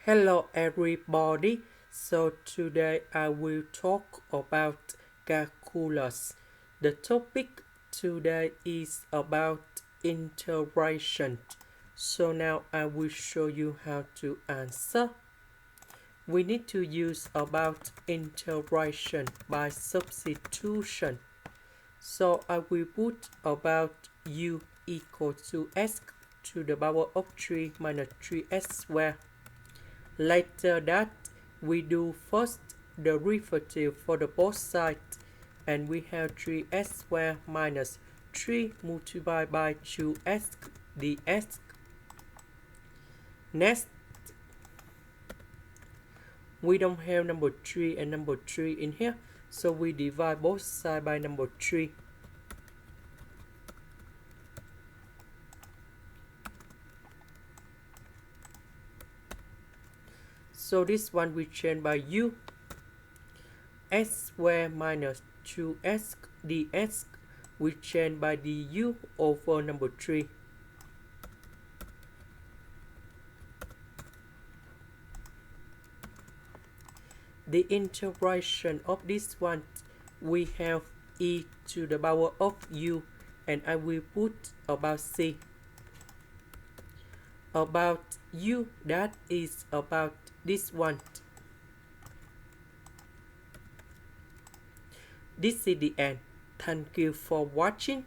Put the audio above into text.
Hello everybody. So today I will talk about calculus. The topic today is about integration. So now I will show you how to answer. We need to use about integration by substitution. So I will put about u equal to s to the power of 3 minus 3s squared. Later that, we do first derivative for the both sides, and we have 3s squared minus 3 multiplied by 2s ds. Next, we don't have number 3 and number 3 in here, so we divide both sides by number 3. So this one we change by u. S squared minus 2s ds we change by du over number 3. The integration of this one, we have e to the power of u, and I will put about c. About u, that is about this one. This is the end. Thank you for watching.